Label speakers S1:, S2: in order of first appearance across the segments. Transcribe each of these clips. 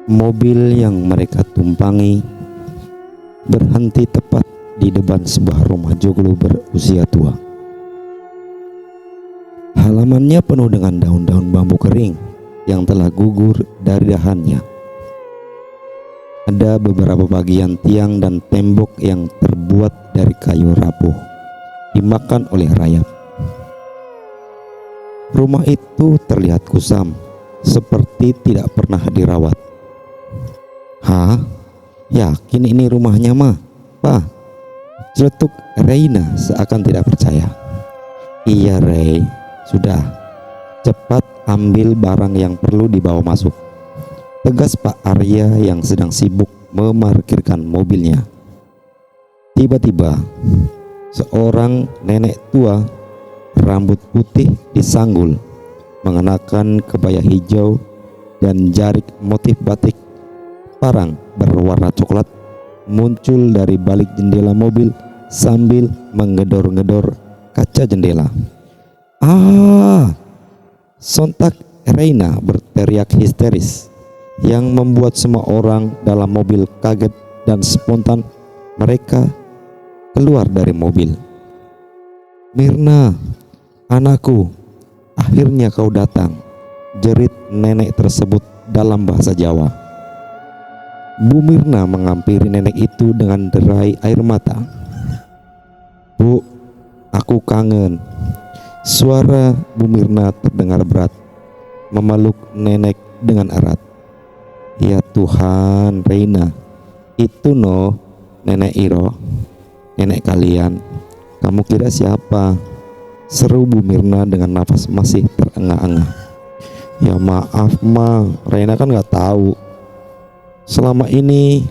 S1: Mobil yang mereka tumpangi berhenti tepat di depan sebuah rumah joglo berusia tua. Halamannya penuh dengan daun-daun bambu kering yang telah gugur dari dahannya. Ada beberapa bagian tiang dan tembok yang terbuat dari kayu rapuh, dimakan oleh rayap. Rumah itu terlihat kusam, seperti tidak pernah dirawat. "Hah? Yakin ini rumahnya, Ma? Pa?" Celetuk Reina seakan tidak percaya. "Iya, Rey. Sudah. Cepat ambil barang yang perlu dibawa masuk," tegas Pak Arya yang sedang sibuk memarkirkan mobilnya. Tiba-tiba, seorang nenek tua rambut putih disanggul, mengenakan kebaya hijau dan jarik motif batik parang berwarna coklat, muncul dari balik jendela mobil sambil menggedor-gedor kaca jendela. "Ah!" Sontak Reina berteriak histeris yang membuat semua orang dalam mobil kaget dan spontan mereka keluar dari mobil. "Mirna, anakku, akhirnya kau datang," jerit nenek tersebut dalam bahasa Jawa. Bu Mirna menghampiri nenek itu dengan derai air mata. "Bu, aku kangen." Suara Bu Mirna terdengar berat, memeluk nenek dengan erat. "Ya Tuhan, Reina, itu no Nenek Iro, nenek kalian. Kamu kira siapa?" seru Bu Mirna dengan nafas masih terengah-engah. "Ya maaf, Ma, Reina kan gak tahu. Selama ini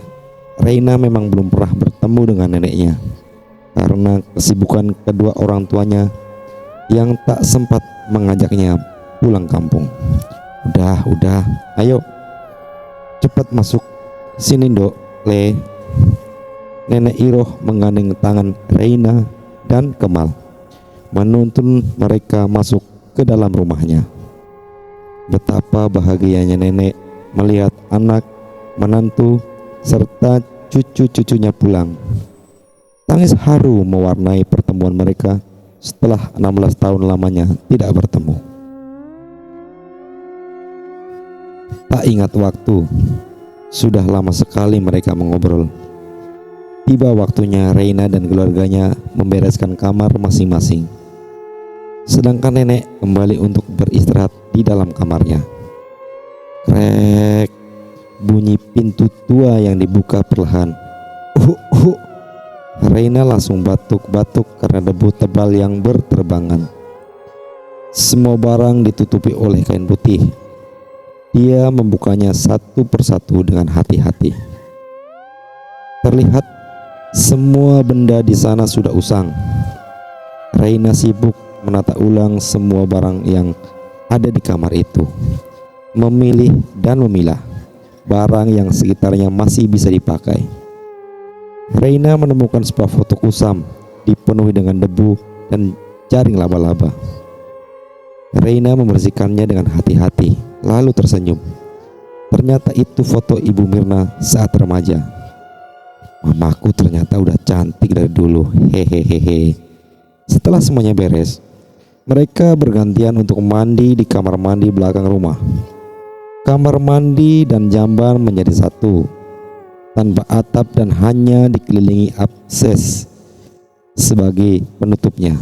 S1: Reina memang belum pernah bertemu dengan neneknya karena kesibukan kedua orang tuanya yang tak sempat mengajaknya pulang kampung." Udah, ayo cepat masuk sini, Dok, Le." Nenek Iroh menggandeng tangan Reina dan Kemal, menuntun mereka masuk ke dalam rumahnya. Betapa bahagianya nenek melihat anak, menantu, serta cucu-cucunya pulang. Tangis haru mewarnai pertemuan mereka setelah 16 tahun lamanya tidak bertemu. Tak ingat waktu, sudah lama sekali mereka mengobrol. Tiba waktunya Reina dan keluarganya membereskan kamar masing-masing, sedangkan nenek kembali untuk beristirahat di dalam kamarnya. Krek, bunyi pintu tua yang dibuka perlahan. Reina langsung batuk-batuk karena debu tebal yang berterbangan. Semua barang ditutupi oleh kain putih. Dia membukanya satu persatu dengan hati-hati. Terlihat semua benda di sana sudah usang. Reina sibuk menata ulang semua barang yang ada di kamar itu, memilih dan memilah barang yang sekitarnya masih bisa dipakai. Reina menemukan sebuah foto kusam dipenuhi dengan debu dan jaring laba-laba. Reina membersihkannya dengan hati-hati, lalu tersenyum. Ternyata itu foto Ibu Mirna saat remaja. "Mamaku ternyata udah cantik dari dulu, hehehe." Setelah semuanya beres, mereka bergantian untuk mandi di kamar mandi belakang rumah. Kamar mandi dan jamban menjadi satu, tanpa atap dan hanya dikelilingi akses sebagai penutupnya.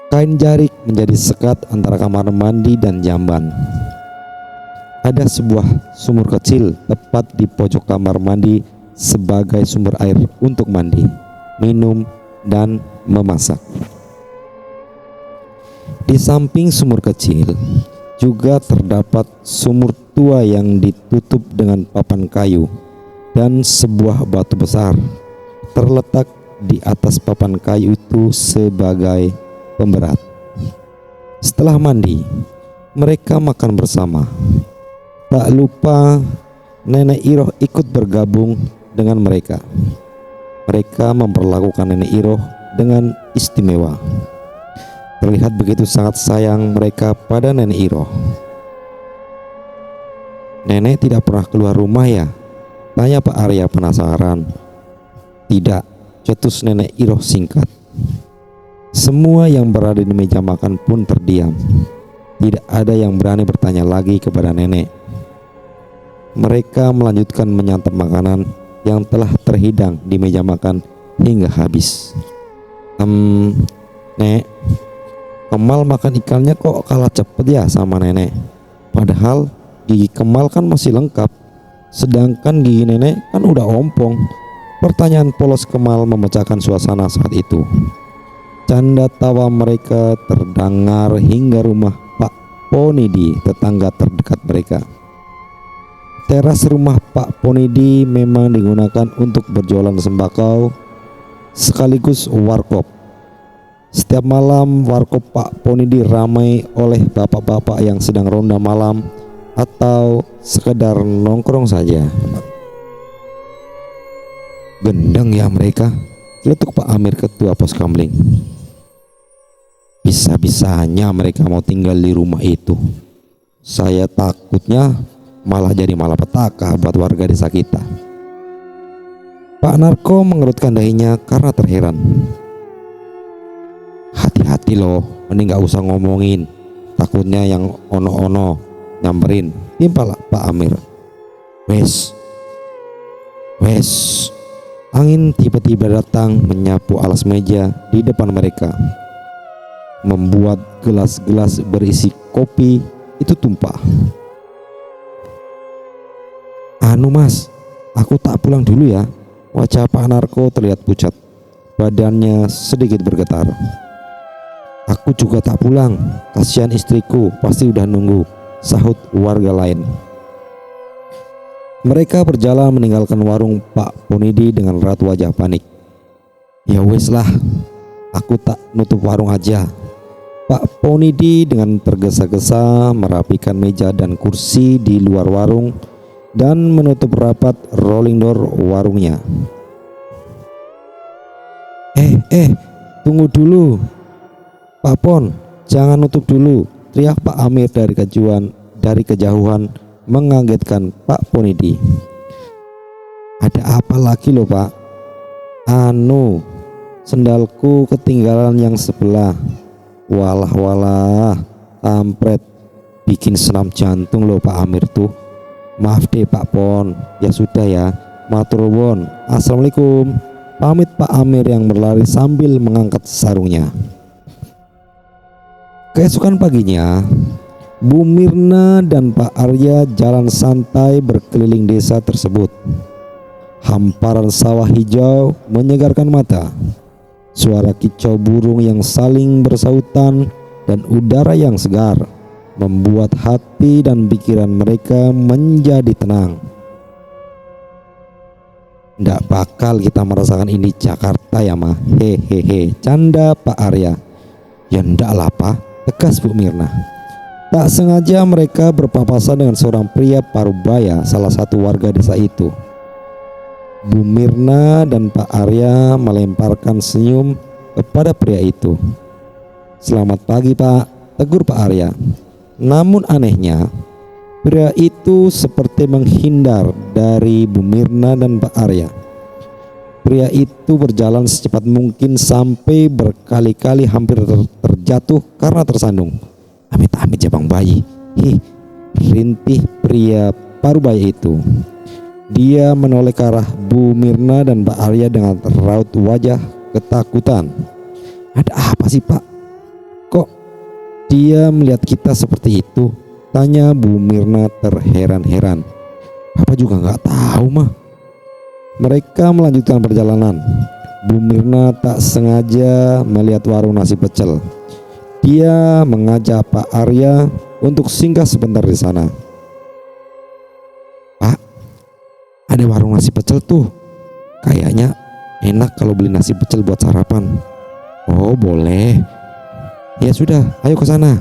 S1: Kain jarik menjadi sekat antara kamar mandi dan jamban. Ada sebuah sumur kecil tepat di pojok kamar mandi sebagai sumber air untuk mandi, minum, dan memasak. Di samping sumur kecil juga terdapat sumur tua yang ditutup dengan papan kayu dan sebuah batu besar terletak di atas papan kayu itu sebagai pemberat. Setelah mandi, mereka makan bersama. Tak lupa Nenek Iroh ikut bergabung dengan mereka. Mereka memperlakukan Nenek Iroh dengan istimewa. Terlihat begitu sangat sayang mereka pada Nenek Iroh. Nenek tidak pernah keluar rumah ya? Tanya Pak Arya penasaran. Tidak, cetus nenek Iroh singkat. Semua yang berada di meja makan pun terdiam. Tidak ada yang berani bertanya lagi kepada nenek. Mereka melanjutkan menyantap makanan yang telah terhidang di meja makan hingga habis. Nek, Kemal makan ikannya kok kalah cepet ya sama nenek? Padahal gigi Kemal kan masih lengkap, sedangkan gigi nenek kan udah ompong. Pertanyaan polos Kemal memecahkan suasana saat itu. Canda tawa mereka terdengar hingga rumah Pak Ponidi, tetangga terdekat mereka. Teras rumah Pak Ponidi memang digunakan untuk berjualan sembako sekaligus warkop. Setiap malam warkop Pak Ponidi ramai oleh bapak-bapak yang sedang ronda malam atau sekedar nongkrong saja. Gendeng ya mereka, celetuk Pak Amir, ketua pos kamling. Bisa-bisanya mereka mau tinggal di rumah itu. Saya takutnya malah jadi malapetaka buat warga desa kita. Pak Narko mengerutkan dahinya karena terheran. Hati-hati loh, mending gak usah ngomongin, takutnya yang ono-ono nyamperin, timpal Pak Amir. Wes. Angin tiba-tiba datang menyapu alas meja di depan mereka, membuat gelas-gelas berisi kopi itu tumpah. Anu mas, aku tak pulang dulu ya. Wajah Pak Narko terlihat pucat, badannya sedikit bergetar. Aku juga tak pulang, kasihan istriku pasti udah nunggu, sahut warga lain. Mereka berjalan meninggalkan warung Pak Ponidi dengan raut wajah panik. Ya wes lah, aku tak nutup warung aja. Pak Ponidi dengan tergesa-gesa merapikan meja dan kursi di luar warung dan menutup rapat rolling door warungnya. Tunggu dulu Pak Pon, jangan nutup dulu, teriak Pak Amir dari kejauhan mengagetkan Pak Ponidi. Ada apa lagi loh Pak? Anu, sendalku ketinggalan yang sebelah. Walah, kampret, bikin senam jantung loh Pak Amir tuh. Maaf deh Pak Pon, ya sudah ya, matur nuwun. Assalamualaikum, pamit Pak Amir yang berlari sambil mengangkat sarungnya. Keesokan paginya, Bu Mirna dan Pak Arya jalan santai berkeliling desa tersebut. Hamparan sawah hijau menyegarkan mata. Suara kicau burung yang saling bersautan dan udara yang segar membuat hati dan pikiran mereka menjadi tenang. Nggak bakal kita merasakan ini Jakarta ya mah, hehehe, canda Pak Arya. Ya ndak lah Pak, tegas Bu Mirna. Tak sengaja mereka berpapasan dengan seorang pria parubaya, salah satu warga desa itu. Bu Mirna dan Pak Arya melemparkan senyum kepada pria itu. Selamat pagi Pak, tegur Pak Arya. Namun anehnya, pria itu seperti menghindar dari Bu Mirna dan Pak Arya. Pria itu berjalan secepat mungkin sampai berkali-kali hampir terjatuh karena tersandung. Amit-amit jabang bayi, rintih pria parubaya itu. Dia menoleh ke arah Bu Mirna dan Pak Arya dengan raut wajah ketakutan. Ada apa sih Pak? Kok dia melihat kita seperti itu? Tanya Bu Mirna terheran-heran. Papa juga nggak tahu mah. Mereka melanjutkan perjalanan. Bu Mirna tak sengaja melihat warung nasi pecel. Dia mengajak Pak Arya untuk singgah sebentar di sana. Pak, ada warung nasi pecel tuh. Kayaknya enak kalau beli nasi pecel buat sarapan. Oh boleh. Ya sudah, ayo ke sana.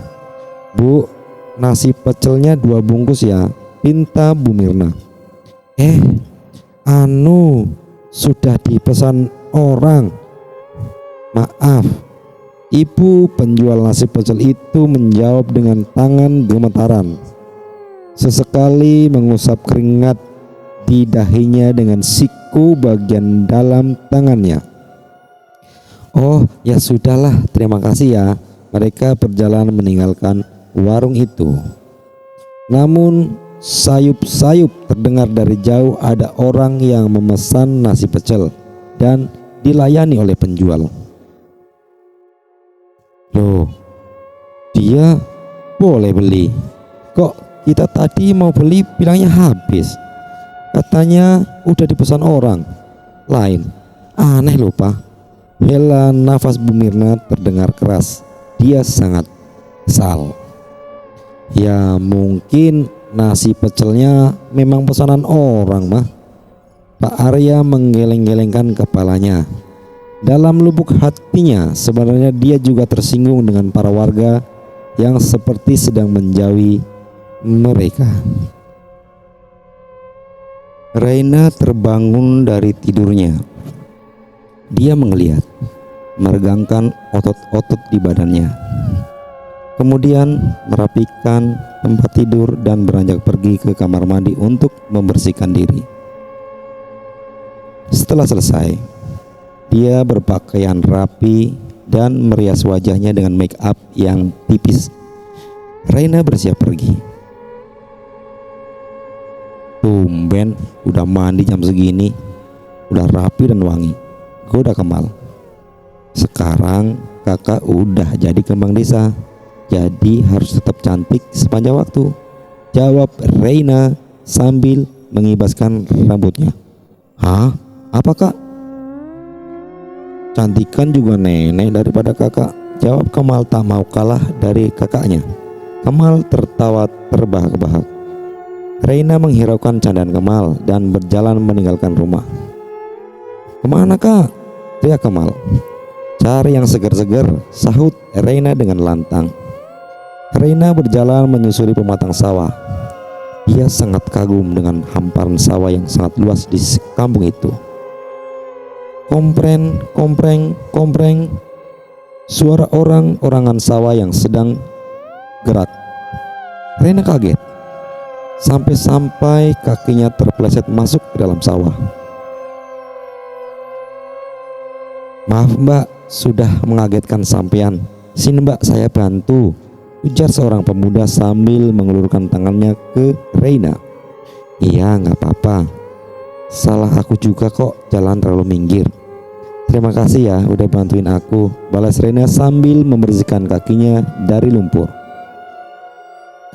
S1: Bu, nasi pecelnya 2 bungkus ya, pinta Bu Mirna. Sudah dipesan orang. Maaf. Ibu penjual nasi pecel itu menjawab dengan tangan gemetaran. Sesekali mengusap keringat di dahinya dengan siku bagian dalam tangannya. Oh ya sudahlah, terima kasih ya. Mereka berjalan meninggalkan warung itu. Namun sayup-sayup terdengar dari jauh ada orang yang memesan nasi pecel dan dilayani oleh penjual. Loh, dia boleh beli. Kok kita tadi mau beli bilangnya habis? Katanya udah dipesan orang lain. Aneh loh Pak. Hela nafas Bu Mirna terdengar keras. Dia sangat kesal. Ya mungkin nasi pecelnya memang pesanan orang mah. Pak Arya menggeleng-gelengkan kepalanya. Dalam lubuk hatinya sebenarnya dia juga tersinggung dengan para warga yang seperti sedang menjauhi mereka. Raina terbangun dari tidurnya. Dia menggeliat, meregangkan otot-otot di badannya. Kemudian merapikan tempat tidur dan beranjak pergi ke kamar mandi untuk membersihkan diri. Setelah selesai, dia berpakaian rapi dan merias wajahnya dengan make up yang tipis. Raina bersiap pergi. Tumben udah mandi jam segini, udah rapi dan wangi. Goda Kemal. Sekarang kakak udah jadi kembang desa, jadi harus tetap cantik sepanjang waktu, jawab Raina sambil mengibaskan rambutnya. Hah? Apa kak? Cantikan juga nenek daripada kakak, jawab Kemal tak mau kalah dari kakaknya. Kemal tertawa terbahak-bahak. Raina menghiraukan candaan Kemal dan berjalan meninggalkan rumah. Kemana kak? Teriak Kemal. Cari yang segar-segar, sahut Raina dengan lantang. Raina berjalan menyusuri pematang sawah. Dia sangat kagum dengan hamparan sawah yang sangat luas di kampung itu. Kompreng, kompreng, kompreng. Suara orang-orangan sawah yang sedang gerak. Raina kaget. Sampai-sampai kakinya terpeleset masuk ke dalam sawah. Maaf mbak, sudah mengagetkan sampean. Sini mbak, saya bantu, ujar seorang pemuda sambil mengulurkan tangannya ke Raina. Iya gak apa-apa, salah aku juga kok jalan terlalu minggir. Terima kasih ya udah bantuin aku, balas Raina sambil membersihkan kakinya dari lumpur.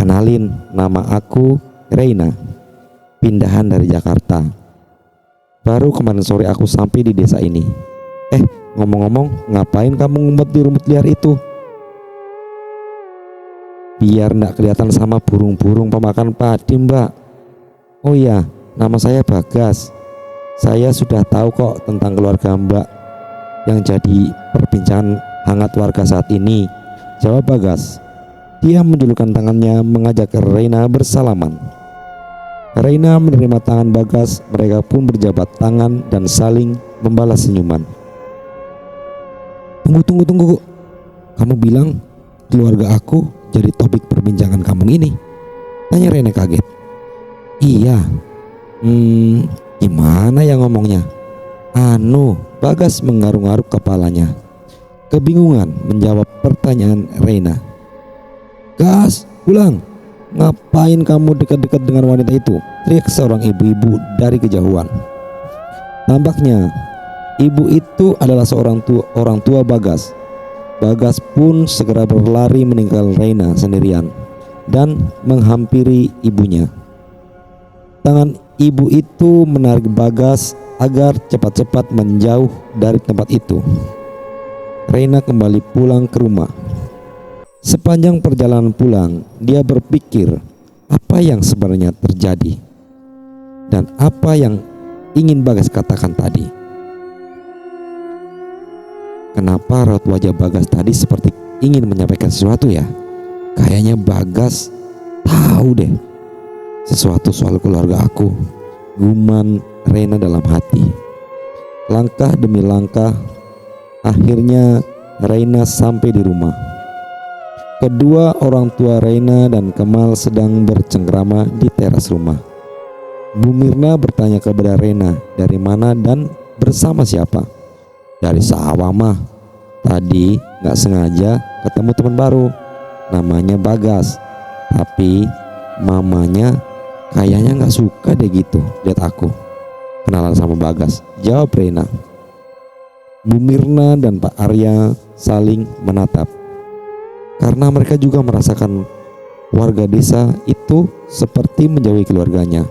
S1: Kenalin, nama aku Raina, pindahan dari Jakarta. Baru kemarin sore aku sampai di desa ini. Ngomong-ngomong, ngapain kamu ngumpet di rumput liar itu? Biar ndak kelihatan sama burung-burung pemakan padi mbak. Oh iya, nama saya Bagas. Saya sudah tahu kok tentang keluarga mbak yang jadi perbincangan hangat warga saat ini, jawab Bagas. Dia menjulurkan tangannya mengajak Raina bersalaman. Raina menerima tangan Bagas, mereka pun berjabat tangan dan saling membalas senyuman. Tunggu. Kamu bilang keluarga aku jadi topik perbincangan kampung ini? Tanya Raina kaget. Iya. Gimana ya ngomongnya? Bagas menggaruk-garuk kepalanya. Kebingungan menjawab pertanyaan Raina. Gas, pulang. Ngapain kamu dekat-dekat dengan wanita itu? Teriak seorang ibu-ibu dari kejauhan. Nampaknya ibu itu adalah orang tua Bagas. Bagas pun segera berlari meninggalkan Raina sendirian dan menghampiri ibunya. Tangan ibu itu menarik Bagas agar cepat-cepat menjauh dari tempat itu. Raina kembali pulang ke rumah. Sepanjang perjalanan pulang, dia berpikir apa yang sebenarnya terjadi dan apa yang ingin Bagas katakan tadi. Kenapa raut wajah Bagas tadi seperti ingin menyampaikan sesuatu ya? Kayaknya Bagas tahu deh sesuatu soal keluarga aku, gumam Raina dalam hati. Langkah demi langkah, akhirnya Raina sampai di rumah. Kedua orang tua Reina dan Kemal sedang bercengkrama di teras rumah. Bu Mirna bertanya kepada Reina dari mana dan bersama siapa. Dari sawah mah, tadi gak sengaja ketemu teman baru, namanya Bagas. Tapi mamanya kayaknya gak suka deh gitu lihat aku kenalan sama Bagas, jawab Reina. Bu Mirna dan Pak Arya saling menatap karena mereka juga merasakan warga desa itu seperti menjauhi keluarganya.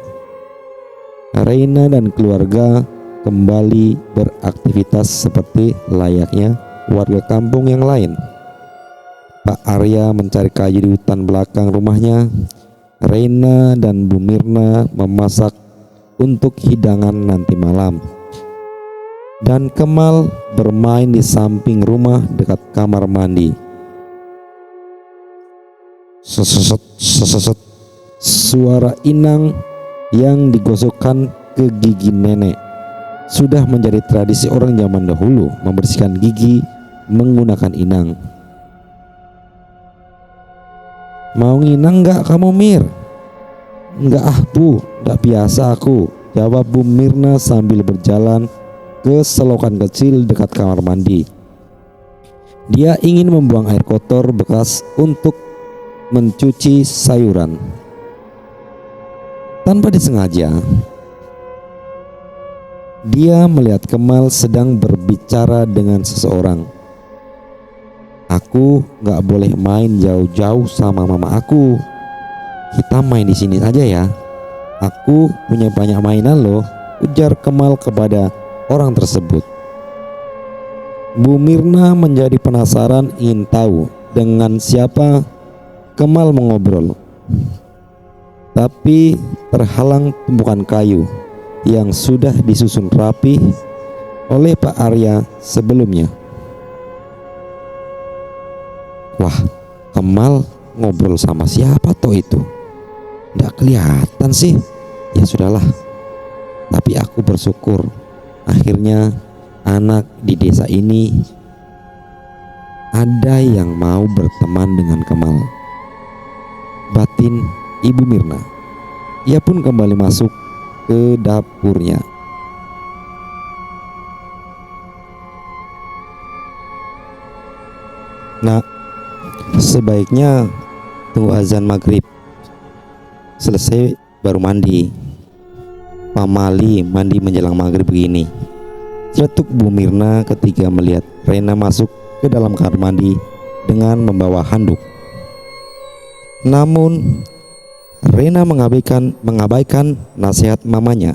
S1: Reina dan keluarga kembali beraktivitas seperti layaknya warga kampung yang lain. Pak Arya mencari kayu di hutan belakang rumahnya. Reina dan Bu Mirna memasak untuk hidangan nanti malam. Dan Kemal bermain di samping rumah dekat kamar mandi. Seset, seset, suara inang yang digosokkan ke gigi nenek sudah menjadi tradisi orang zaman dahulu membersihkan gigi menggunakan inang. Mau nginang gak kamu Mir? Enggak ah Bu, gak biasa aku, jawab Bu Mirna sambil berjalan ke selokan kecil dekat kamar mandi. Dia ingin membuang air kotor bekas untuk mencuci sayuran. Tanpa disengaja, dia melihat Kemal sedang berbicara dengan seseorang. Aku gak boleh main jauh-jauh sama mama aku. Kita main di sini aja ya. Aku punya banyak mainan loh, ujar Kemal kepada orang tersebut. Bu Mirna menjadi penasaran ingin tahu dengan siapa Kemal mengobrol, tapi terhalang tumpukan kayu yang sudah disusun rapi oleh Pak Arya sebelumnya. Wah, Kemal ngobrol sama siapa toh itu? Nggak kelihatan sih. Ya sudahlah. Tapi aku bersyukur akhirnya anak di desa ini ada yang mau berteman dengan Kemal, batin Ibu Mirna. Ia pun kembali masuk ke dapurnya. Nah, sebaiknya tunggu azan maghrib selesai baru mandi. Pamali mandi menjelang maghrib begini, celetuk Bu Mirna ketika melihat Reina masuk ke dalam kamar mandi dengan membawa handuk. Namun Reina mengabaikan nasihat mamanya.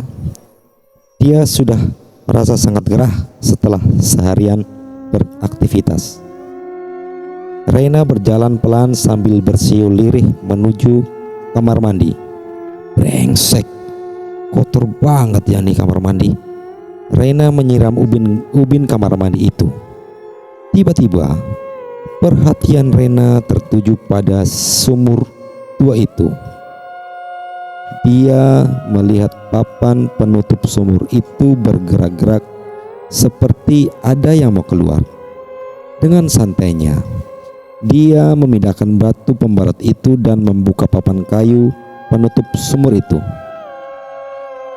S1: Dia sudah merasa sangat gerah setelah seharian beraktivitas. Reina berjalan pelan sambil bersiul lirih menuju kamar mandi. Brengsek, kotor banget ya nih kamar mandi. Reina menyiram ubin kamar mandi itu. Tiba-tiba perhatian Reina tertuju pada sumur tua itu. Dia melihat papan penutup sumur itu bergerak-gerak seperti ada yang mau keluar. Dengan santainya, dia memindahkan batu pembarat itu dan membuka papan kayu penutup sumur itu.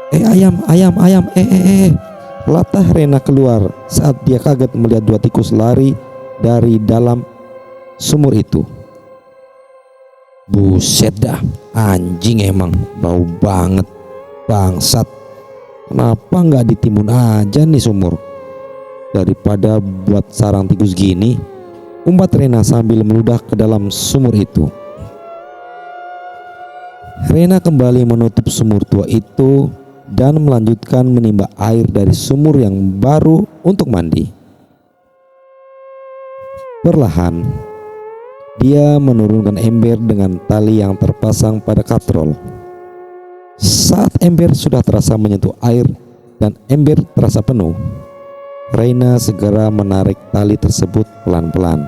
S1: Ayam, latah Reina keluar saat dia kaget melihat dua tikus lari dari dalam sumur itu. Buset dah, anjing emang, bau banget, bangsat. Kenapa nggak ditimbun aja nih sumur daripada buat sarang tikus gini, umpat Reina sambil meludah ke dalam sumur itu. Reina kembali menutup sumur tua itu dan melanjutkan menimba air dari sumur yang baru untuk mandi. Perlahan dia menurunkan ember dengan tali yang terpasang pada katrol. Saat ember sudah terasa menyentuh air dan ember terasa penuh, Reina segera menarik tali tersebut pelan-pelan.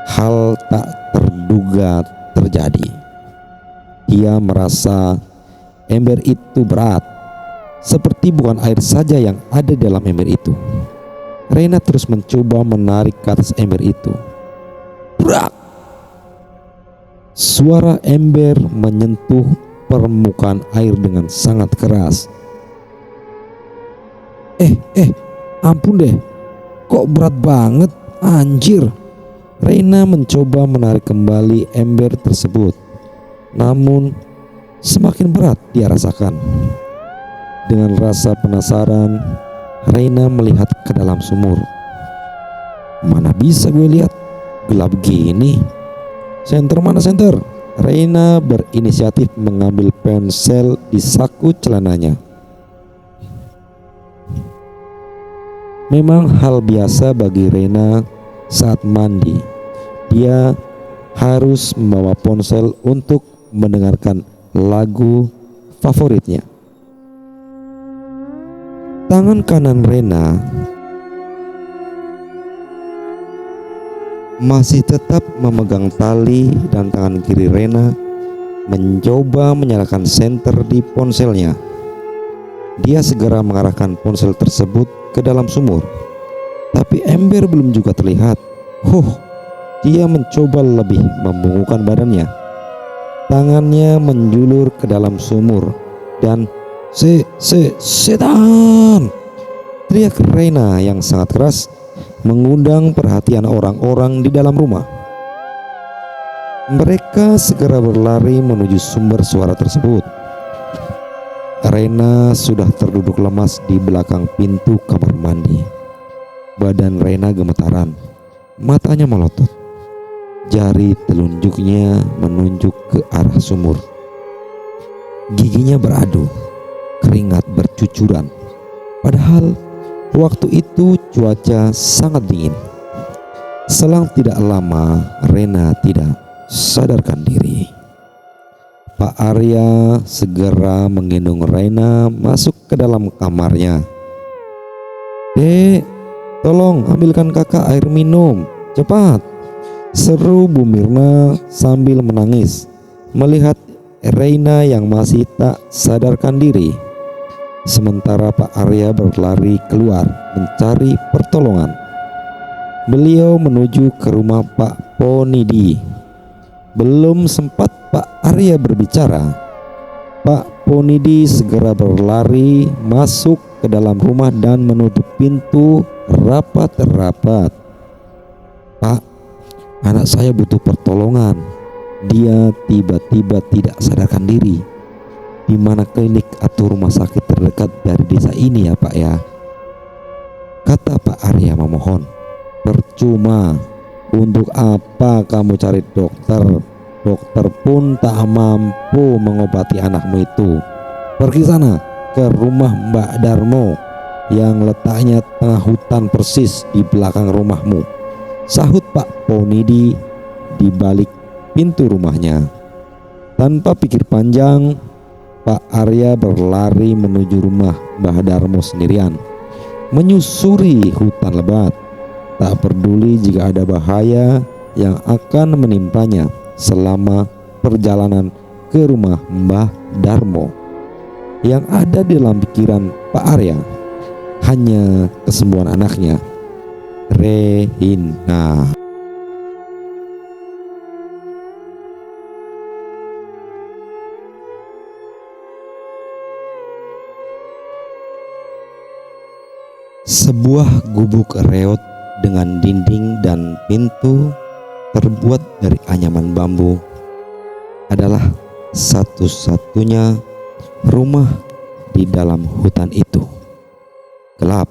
S1: Hal tak terduga terjadi. Dia merasa ember itu berat, seperti bukan air saja yang ada dalam ember itu. Reina terus mencoba menarik ke atas ember itu. Brak! Suara ember menyentuh permukaan air dengan sangat keras. Ampun deh, kok berat banget, anjir. Reina mencoba menarik kembali ember tersebut, namun semakin berat dia rasakan. Dengan rasa penasaran, Reina melihat ke dalam sumur. Mana bisa gue lihat, gelap gini. Senter mana senter? Reina berinisiatif mengambil ponsel di saku celananya. Memang hal biasa bagi Reina saat mandi. Dia harus membawa ponsel untuk mendengarkan lagu favoritnya. Tangan kanan Reina masih tetap memegang tali dan tangan kiri Reina mencoba menyalakan senter di ponselnya. Dia segera mengarahkan ponsel tersebut ke dalam sumur, tapi ember belum juga terlihat. Dia mencoba lebih membungkukkan badannya. Tangannya menjulur ke dalam sumur dan setan! Teriak Reina yang sangat keras mengundang perhatian orang-orang di dalam rumah. Mereka segera berlari menuju sumber suara tersebut. Reina sudah terduduk lemas di belakang pintu kamar mandi. Badan Reina gemetaran, matanya melotot. Jari telunjuknya menunjuk ke arah sumur. Giginya beradu, keringat bercucuran. Padahal waktu itu cuaca sangat dingin. Selang tidak lama, Reina tidak sadarkan diri. Pak Arya segera menggendong Reina masuk ke dalam kamarnya. "Dek, tolong ambilkan kakak air minum, cepat!" seru Bu Mirna sambil menangis melihat Reina yang masih tak sadarkan diri. Sementara Pak Arya berlari keluar mencari pertolongan. Beliau menuju ke rumah Pak Ponidi. Belum sempat Pak Arya berbicara, Pak Ponidi segera berlari masuk ke dalam rumah dan menutup pintu rapat-rapat. "Pak, anak saya butuh pertolongan. Dia tiba-tiba tidak sadarkan diri. Di mana klinik atau rumah sakit terdekat dari desa ini ya Pak ya?" kata Pak Arya memohon. "Percuma, untuk apa kamu cari dokter? Dokter pun tak mampu mengobati anakmu itu. Pergi sana ke rumah Mbak Darmo yang letaknya tengah hutan persis di belakang rumahmu," sahut Pak Ponidi di balik pintu rumahnya. Tanpa pikir panjang, Pak Arya berlari menuju rumah Mbah Darmo sendirian, menyusuri hutan lebat, tak peduli jika ada bahaya yang akan menimpanya selama perjalanan ke rumah Mbah Darmo. Yang ada di dalam pikiran Pak Arya hanya kesembuhan anaknya, Reina. Sebuah gubuk reot dengan dinding dan pintu terbuat dari anyaman bambu adalah satu-satunya rumah di dalam hutan itu. Gelap,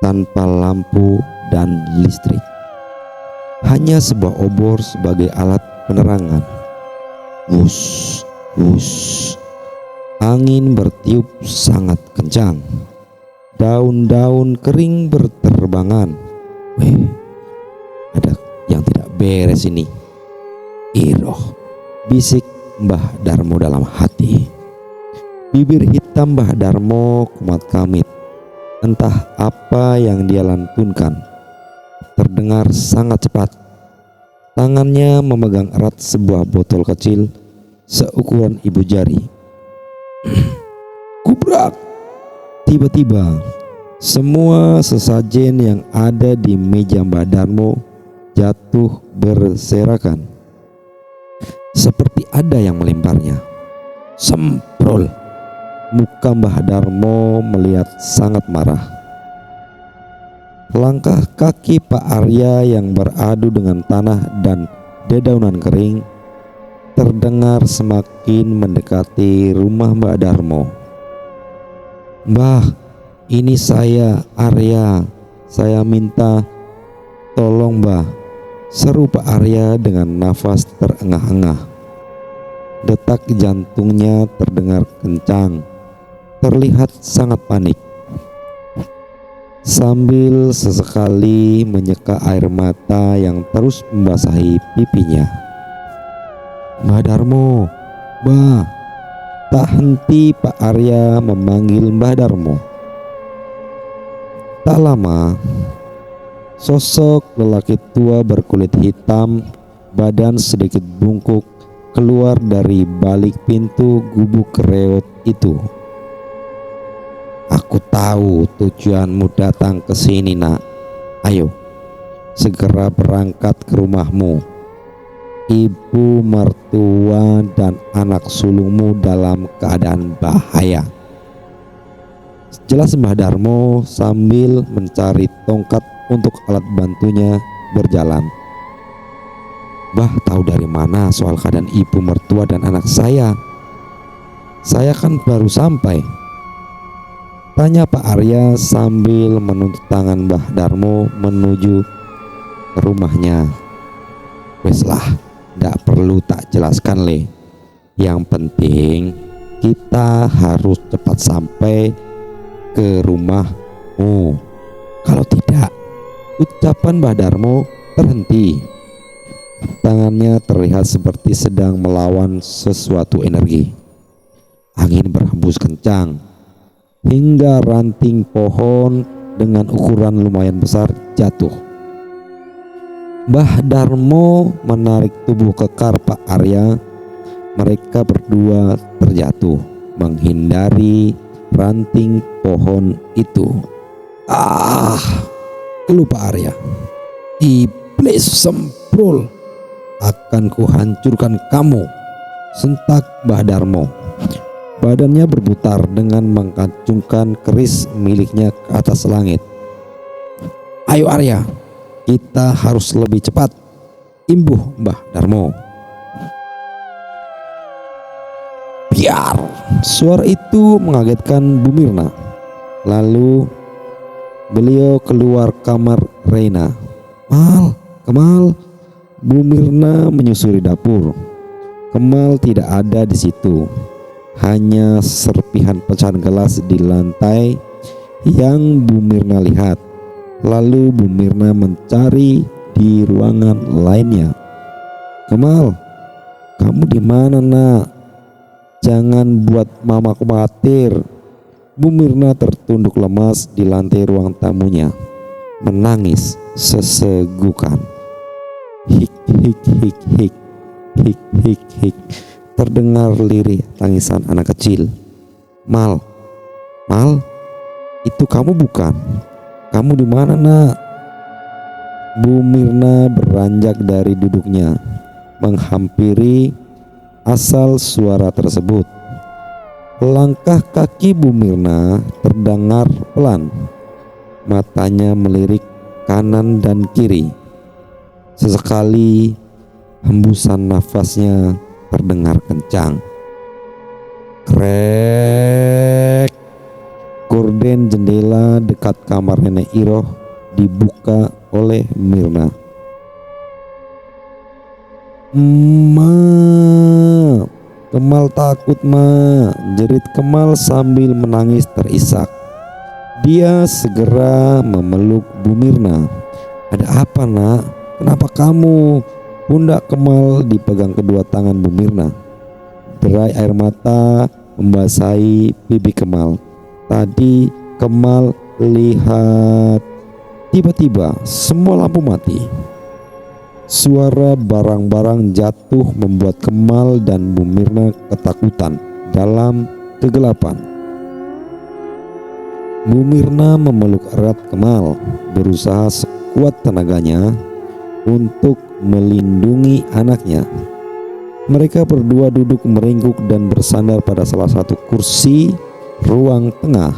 S1: tanpa lampu dan listrik. Hanya sebuah obor sebagai alat penerangan. Wus, wus. Angin bertiup sangat kencang. Daun-daun kering berterbangan. Ada yang tidak beres ini. Iroh, bisik Mbah Darmo dalam hati. Bibir hitam Mbah Darmo kumat kamit. Entah apa yang dia lantunkan. Terdengar sangat cepat. Tangannya memegang erat sebuah botol kecil seukuran ibu jari. Kubrak! Tiba-tiba semua sesajen yang ada di meja Mbah Darmo jatuh berserakan. ada yang melemparnya. Semprol. Muka Mbah Darmo melihat sangat marah. Langkah kaki Pak Arya yang beradu dengan tanah dan dedaunan kering terdengar semakin mendekati rumah Mbah Darmo. "Mbah, ini saya, Arya. Saya minta tolong, Mbah," seru Pak Arya dengan nafas terengah-engah. Detak jantungnya terdengar kencang, terlihat sangat panik. Sambil sesekali menyeka air mata yang terus membasahi pipinya. "Mbah Darmo, Mbah!" Tak henti Pak Arya memanggil Mbah Darmo. Tak lama, sosok lelaki tua berkulit hitam, badan sedikit bungkuk, keluar dari balik pintu gubuk reot itu. "Aku tahu tujuanmu datang ke sini, Nak. Ayo, segera berangkat ke rumahmu. Ibu mertua dan anak sulungmu dalam keadaan bahaya." Jelas Mbah Darmo sambil mencari tongkat untuk alat bantunya berjalan. "Mbah tahu dari mana soal keadaan ibu mertua dan anak saya? Saya kan baru sampai," tanya Pak Arya sambil menuntut tangan Mbah Darmo menuju ke rumahnya. "Weslah, ndak perlu tak jelaskan, Le. Yang penting kita harus cepat sampai ke rumahmu. Kalau tidak..." Ucapan Mbah Darmo terhenti. Tangannya terlihat seperti sedang melawan sesuatu energi. Angin berhembus kencang hingga ranting pohon dengan ukuran lumayan besar jatuh. Mbah Darmo menarik tubuh kekar Pak Arya. Mereka berdua terjatuh menghindari ranting pohon itu. "Ah!" keluh Pak Arya. "Iblis semprul, akan kuhancurkan kamu," sentak Mbah Darmo. Badannya berputar dengan mengacungkan keris miliknya ke atas langit. "Ayo Arya, kita harus lebih cepat," imbuh Mbah Darmo. Biar! Suara itu mengagetkan Bu Mirna. Lalu beliau keluar kamar Reina. Kemal!" Bu Mirna menyusuri dapur. Kemal tidak ada di situ. Hanya serpihan pecahan gelas di lantai yang Bu Mirna lihat. Lalu Bu Mirna mencari di ruangan lainnya. "Kemal, kamu di mana, Nak? Jangan buat mama khawatir." Bu Mirna tertunduk lemas di lantai ruang tamunya, menangis sesegukan. "Hik hik hik hik hik hik hik." Terdengar lirih tangisan anak kecil. Mal, itu kamu bukan? Kamu di mana, Nak?" Bu Mirna beranjak dari duduknya, menghampiri asal suara tersebut. Langkah kaki Bu Mirna terdengar pelan. Matanya melirik kanan dan kiri. Sesekali hembusan nafasnya terdengar kencang. Krek. Gorden jendela dekat kamar Nenek Iroh dibuka oleh Mirna. "Ma, Kemal takut, Ma," jerit Kemal sambil menangis terisak. Dia segera memeluk Bu Mirna. "Ada apa, Nak? Kenapa kamu?" Pundak Kemal dipegang kedua tangan Bu Mirna. Derai air mata membasahi pipi Kemal. Tadi Kemal lihat. Tiba-tiba semua lampu mati. Suara barang-barang jatuh membuat Kemal dan Bu Mirna ketakutan dalam kegelapan. Bu Mirna memeluk erat Kemal, berusaha sekuat tenaganya untuk melindungi anaknya. Mereka berdua duduk meringkuk dan bersandar pada salah satu kursi ruang tengah.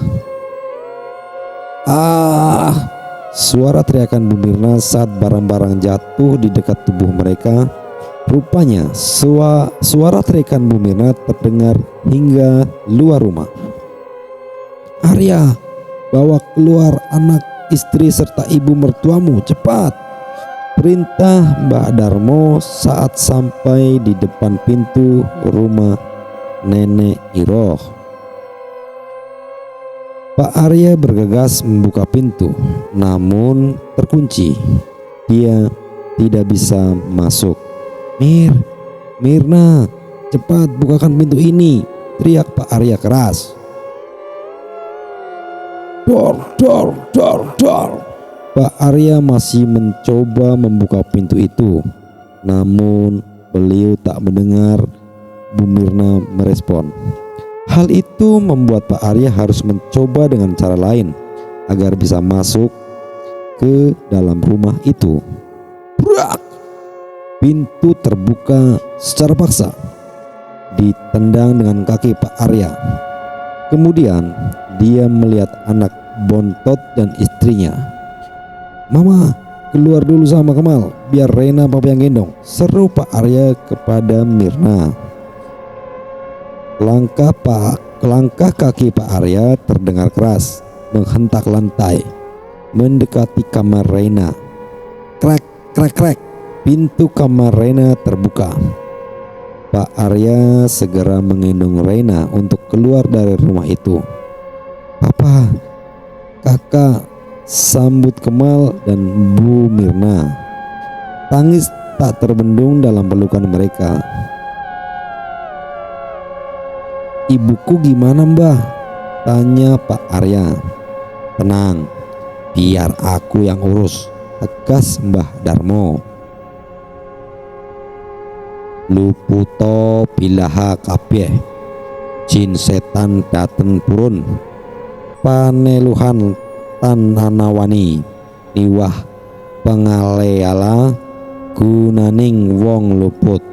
S1: Ah! Suara teriakan Bu Mirna saat barang-barang jatuh di dekat tubuh mereka. Rupanya suara teriakan Bu Mirna terdengar hingga luar rumah. "Arya, bawa keluar anak, istri serta ibu mertuamu, cepat!" perintah Mbak Darmo saat sampai di depan pintu rumah Nenek Iroh. Pak Arya bergegas membuka pintu, namun terkunci. Dia tidak bisa masuk. Mirna, cepat bukakan pintu ini!" teriak Pak Arya keras. "Dor, dor, dor, dor!" Pak Arya masih mencoba membuka pintu itu, namun beliau tak mendengar Bu Mirna merespon. Hal itu membuat Pak Arya harus mencoba dengan cara lain agar bisa masuk ke dalam rumah itu. Brak! Pintu terbuka secara paksa, ditendang dengan kaki Pak Arya. Kemudian dia melihat anak bontot dan istrinya. "Mama, keluar dulu sama Kemal, biar Rena papa yang gendong," seru Pak Arya kepada Mirna. Langkah kaki Pak Arya terdengar keras, menghentak lantai, mendekati kamar Rena. Krek, krek, krek, pintu kamar Rena terbuka. Pak Arya segera menggendong Rena untuk keluar dari rumah itu. "Papa, Kakak," sambut Kemal dan Bu Mirna. Tangis tak terbendung dalam pelukan mereka. "Ibuku gimana, Mbah?" tanya Pak Arya. "Tenang, biar aku yang urus," tegas Mbah Darmo. "Luputo bilaha kabeh, jin setan daten purun, paneluhan tan anawani, niwah pengaleala gunaning wong luput,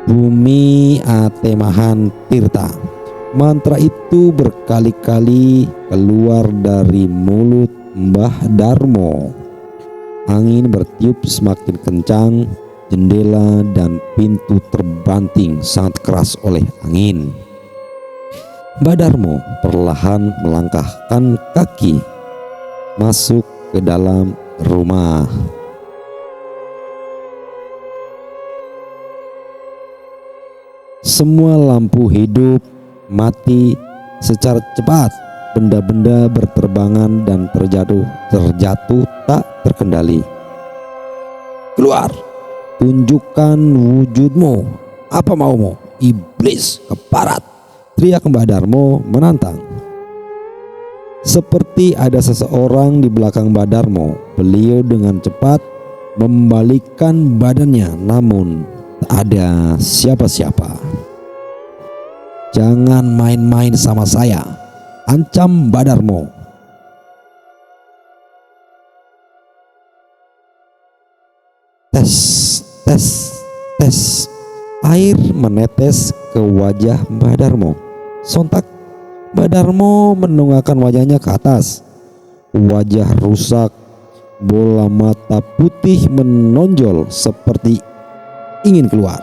S1: bumi atemahan tirta." Mantra itu berkali-kali keluar dari mulut Mbah Darmo. Angin bertiup semakin kencang, jendela dan pintu terbanting sangat keras oleh angin. Mbah Darmo perlahan melangkahkan kaki masuk ke dalam rumah. Semua lampu hidup mati secara cepat. Benda-benda berterbangan dan terjatuh tak terkendali. "Keluar, tunjukkan wujudmu, apa maumu, iblis keparat!" teriak Mbah Darmo menantang. Seperti ada seseorang di belakang Mbah Darmo. Beliau dengan cepat membalikkan badannya, namun tak ada siapa-siapa. "Jangan main-main sama saya," ancam Mbah Darmo. Tes, tes, tes. Air menetes ke wajah Mbah Darmo. Sontak Mbah Darmo menongakkan wajahnya ke atas. Wajah rusak, bola mata putih menonjol seperti ingin keluar.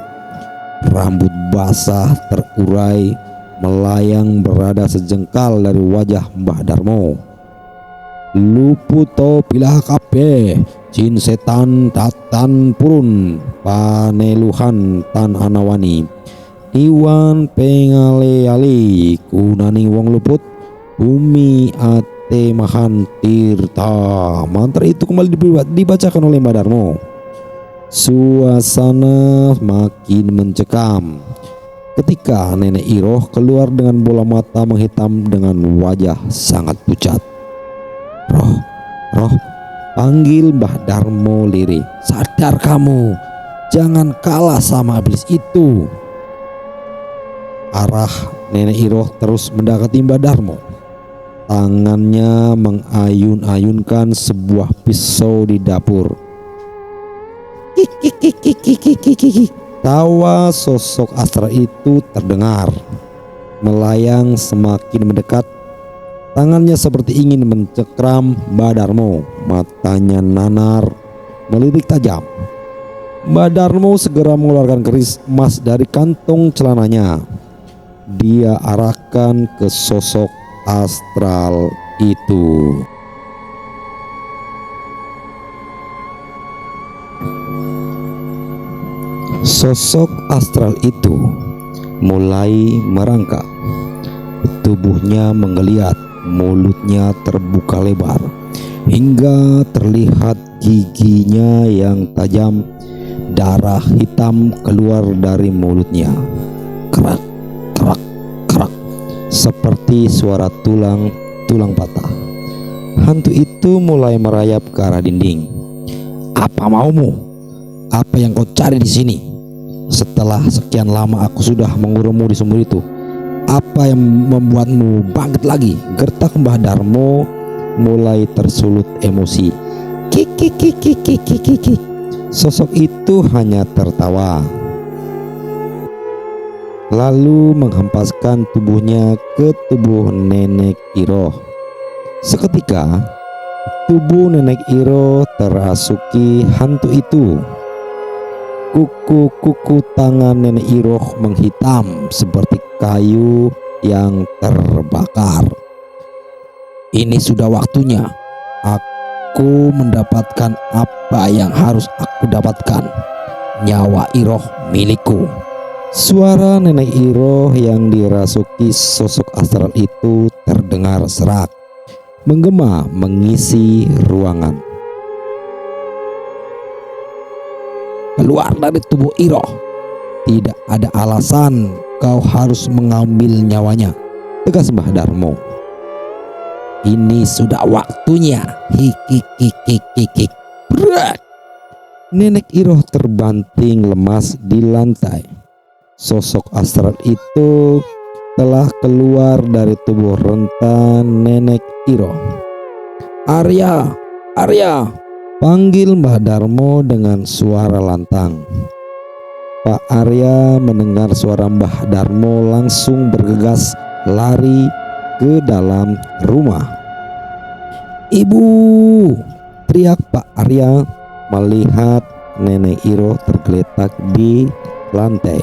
S1: Rambut basah terurai melayang berada sejengkal dari wajah Mbah Darmo. "Luputo pilah kabeh, jin setan datan purun, paneluhan tan anawani, niwan pengale-ale kunani wong luput, bumi atemahan tirta." Mantra itu kembali dibacakan oleh Mbah Darmo. Suasana makin mencekam ketika Nenek Iroh keluar dengan bola mata menghitam dengan wajah sangat pucat. Roh, panggil Mbah Darmo lirih. "Sadar kamu, jangan kalah sama iblis itu." Arah Nenek Iroh terus mendekati Mbah Darmo. Tangannya mengayun-ayunkan sebuah pisau di dapur. Tawa sosok astral itu terdengar, melayang semakin mendekat. Tangannya seperti ingin mencekram Mbah Darmo. Matanya nanar, melirik tajam. Mbah Darmo segera mengeluarkan keris emas dari kantong celananya. Dia arahkan ke sosok astral itu. Sosok astral itu mulai merangkak. Tubuhnya menggeliat, mulutnya terbuka lebar hingga terlihat giginya yang tajam. Darah hitam keluar dari mulutnya. Kerak, kerak, kerak, seperti suara tulang patah. Hantu itu mulai merayap ke arah dinding. "Apa maumu? Apa yang kau cari di sini? Setelah sekian lama aku sudah mengurungmu di sumur itu. Apa yang membuatmu bangkit lagi?" Gertak Mbah Darmo mulai tersulut emosi. Kik. Sosok itu hanya tertawa, lalu menghempaskan tubuhnya ke tubuh Nenek Iroh. Seketika tubuh Nenek Iroh terasuki hantu itu. Kuku tangan Nenek Iroh menghitam seperti kayu yang terbakar. "Ini sudah waktunya. Aku mendapatkan apa yang harus aku dapatkan. Nyawa Iroh milikku." Suara Nenek Iroh yang dirasuki sosok astral itu terdengar serak, menggema mengisi ruangan. "Keluar dari tubuh Iroh. Tidak ada alasan kau harus mengambil nyawanya," tegas Mbah Darmo. "Ini sudah waktunya." Hikikikikikik. Brak! Nenek Iroh terbanting lemas di lantai. Sosok astral itu telah keluar dari tubuh rentan Nenek Iroh. Arya, panggil Mbah Darmo dengan suara lantang. Pak Arya mendengar suara Mbah Darmo langsung bergegas lari ke dalam rumah. "Ibu!" teriak Pak Arya melihat Nenek Iroh tergeletak di lantai.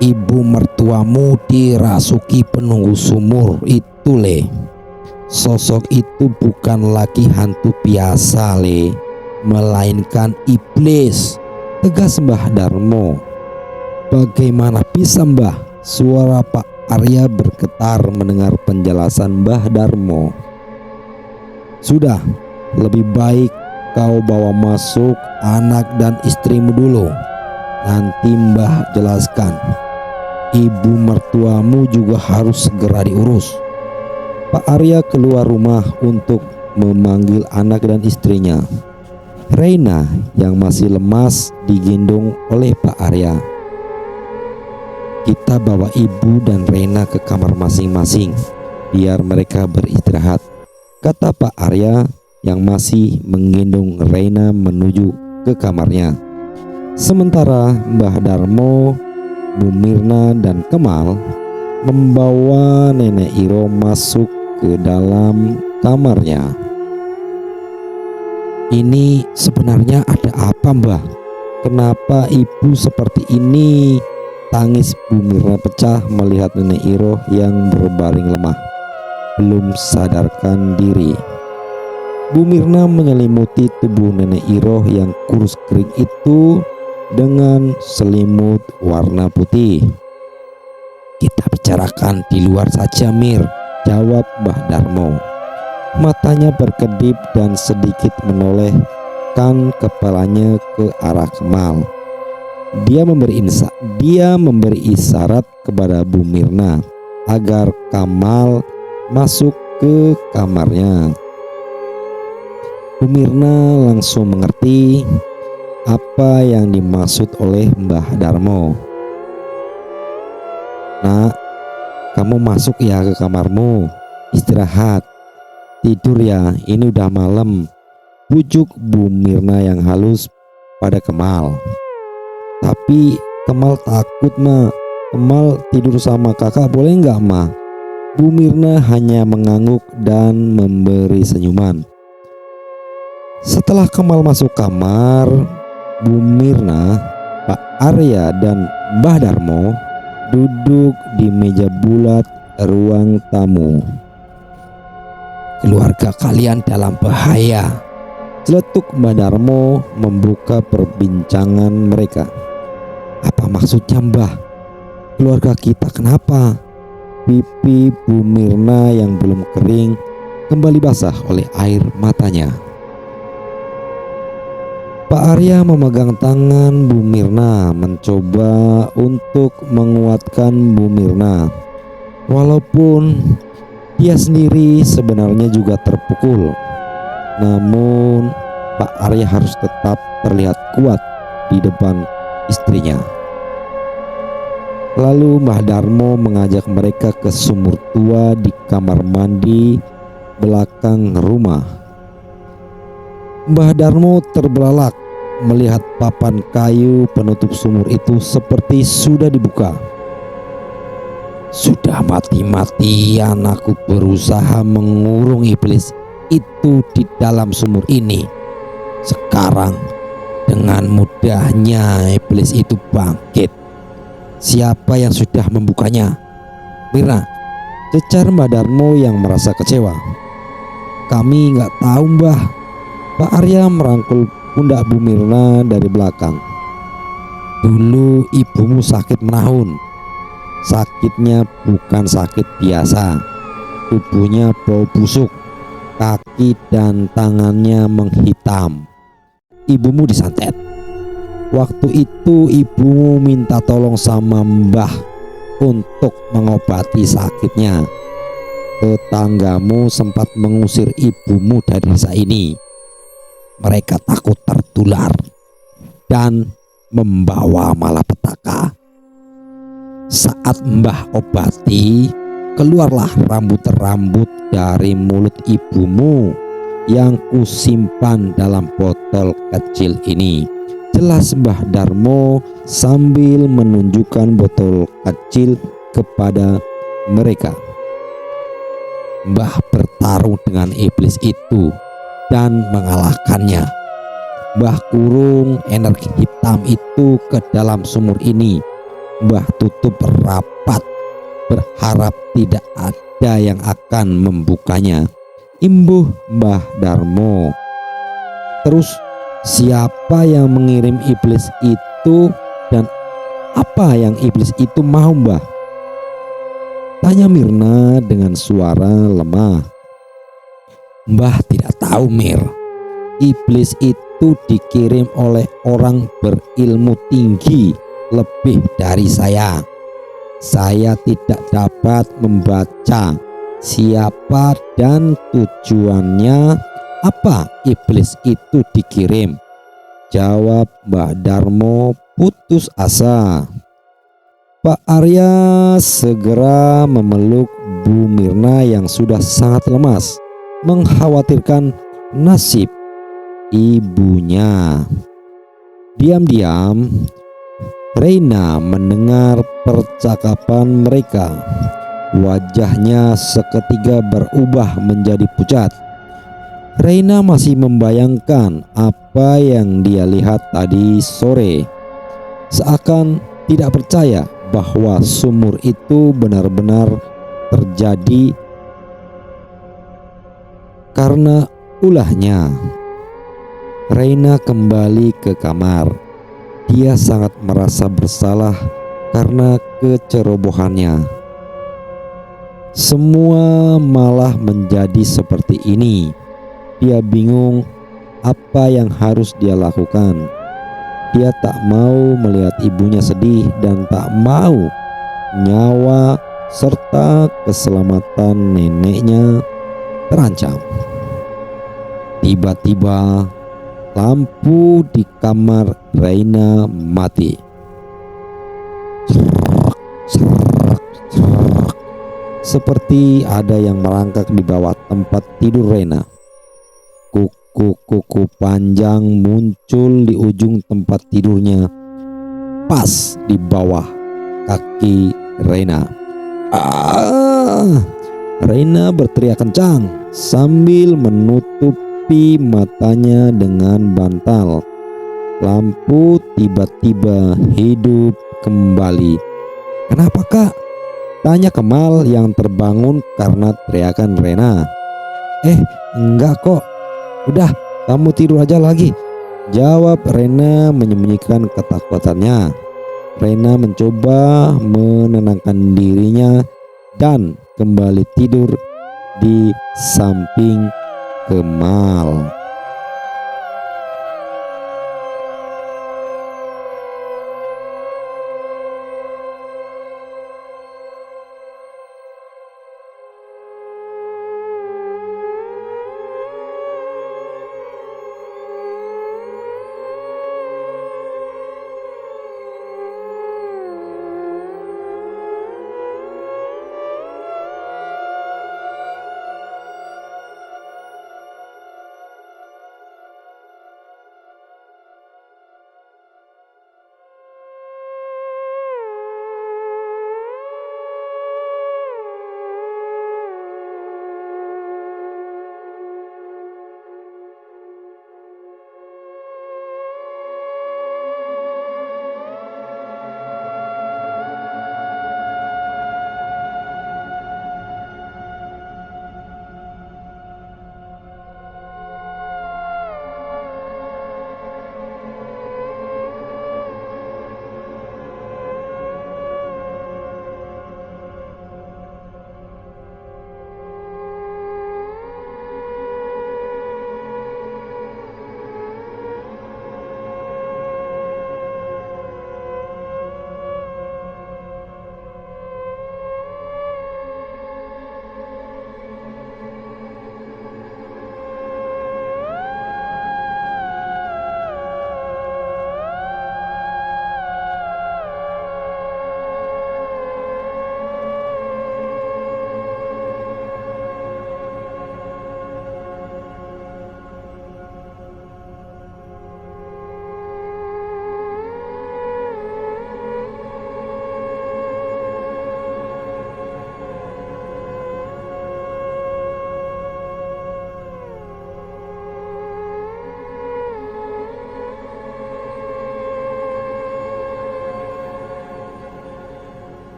S1: "Ibu mertuamu dirasuki penunggu sumur itu, Le. Sosok itu bukan lagi hantu biasa, Le, melainkan iblis," tegas Mbah Darmo. "Bagaimana bisa, Mbah?" Suara Pak Arya bergetar mendengar penjelasan Mbah Darmo. "Sudah, lebih baik kau bawa masuk anak dan istrimu dulu. Nanti Mbah jelaskan. Ibu mertuamu juga harus segera diurus." Pak Arya keluar rumah untuk memanggil anak dan istrinya. Reina yang masih lemas digendong oleh Pak Arya. "Kita bawa ibu dan Reina ke kamar masing-masing biar mereka beristirahat," kata Pak Arya yang masih menggendong Reina menuju ke kamarnya. Sementara Mbah Darmo, Bu Mirna dan Kemal membawa Nenek Iroh masuk ke dalam kamarnya. "Ini sebenarnya ada apa, Mbah? Kenapa ibu seperti ini?" Tangis Bu Mirna pecah melihat Nenek Iroh yang berbaring lemah, belum sadarkan diri. Bu Mirna menyelimuti tubuh Nenek Iroh yang kurus kering itu dengan selimut warna putih. "Kita bicarakan di luar saja, Mir," jawab Mbah Darmo. Matanya berkedip dan sedikit menolehkan kepalanya ke arah Kemal. Dia memberi isyarat kepada Bu Mirna agar Kemal masuk ke kamarnya. Bu Mirna langsung mengerti apa yang dimaksud oleh Mbah Darmo. "Nak, kamu masuk ya ke kamarmu, istirahat, tidur ya, ini udah malam," bujuk Bu Mirna yang halus pada Kemal. Tapi Kemal takut, Ma. Kemal tidur sama kakak boleh nggak, Ma? Bu Mirna hanya mengangguk dan memberi senyuman. Setelah Kemal masuk kamar, Bu Mirna, Pak Arya dan Mbah Darmo duduk di meja bulat ruang tamu. "Keluarga kalian dalam bahaya," celetuk Mbah Darmo membuka perbincangan mereka. "Apa maksudnya, Mbah? Keluarga kita kenapa?" Pipi Bu Mirna yang belum kering kembali basah oleh air matanya. Pak Arya memegang tangan Bu Mirna, mencoba untuk menguatkan Bu Mirna. Walaupun dia sendiri sebenarnya juga terpukul, namun Pak Arya harus tetap terlihat kuat di depan istrinya. Lalu Mbah Darmo mengajak mereka ke sumur tua di kamar mandi belakang rumah. Mbah Darmo terbelalak melihat papan kayu penutup sumur itu seperti sudah dibuka. "Sudah mati-matian aku berusaha mengurung iblis itu di dalam sumur ini. Sekarang dengan mudahnya iblis itu bangkit. Siapa yang sudah membukanya?" "Mirna," cecar Mbah Darmo yang merasa kecewa. "Kami nggak tahu, Mbah." Pak Arya merangkul pundak Bu Mirna dari belakang. "Dulu ibumu sakit menahun. Sakitnya bukan sakit biasa. Tubuhnya bau busuk, kaki dan tangannya menghitam. Ibumu disantet. Waktu itu ibumu minta tolong sama Mbah untuk mengobati sakitnya. Tetanggamu sempat mengusir ibumu dari desa ini. Mereka takut tertular dan membawa malapetaka. Saat Mbah obati, keluarlah rambut-rambut dari mulut ibumu yang kusimpan dalam botol kecil ini," jelas Mbah Darmo sambil menunjukkan botol kecil kepada mereka. "Mbah bertarung dengan iblis itu dan mengalahkannya. Mbah kurung energi hitam itu ke dalam sumur ini. Mbah tutup rapat, berharap tidak ada yang akan membukanya," imbuh Mbah Darmo. "Terus siapa yang mengirim iblis itu dan apa yang iblis itu mau, Mbah?" tanya Mirna dengan suara lemah. "Mbah tidak tahu, Mir. Iblis itu dikirim oleh orang berilmu tinggi lebih dari saya. Saya tidak dapat membaca siapa dan tujuannya apa iblis itu dikirim," jawab Mbah Darmo putus asa. Pak Arya segera memeluk Bu Mirna yang sudah sangat lemas, mengkhawatirkan nasib ibunya. Diam-diam Reina mendengar percakapan mereka. Wajahnya seketika berubah menjadi pucat. Reina masih membayangkan apa yang dia lihat tadi sore. Seakan tidak percaya bahwa sumur itu benar-benar terjadi karena ulahnya. Reina kembali ke kamar. Dia sangat merasa bersalah karena kecerobohannya. Semua malah menjadi seperti ini. Dia bingung apa yang harus dia lakukan. Dia tak mau melihat ibunya sedih dan tak mau nyawa serta keselamatan neneknya terancam. Tiba-tiba lampu di kamar Reina mati. Serak, serak, serak. Seperti ada yang merangkak di bawah tempat tidur Reina. Kuku-kuku panjang muncul di ujung tempat tidurnya. pas di bawah kaki Rena. Rena berteriak kencang sambil menutupi matanya dengan bantal. Lampu tiba-tiba hidup kembali. "Kenapa, Kak?" tanya Kemal yang terbangun karena teriakan Rena. Enggak kok. Udah, kamu tidur aja lagi," jawab Rena menyembunyikan ketakutannya. Rena mencoba menenangkan dirinya dan kembali tidur di samping Kemal.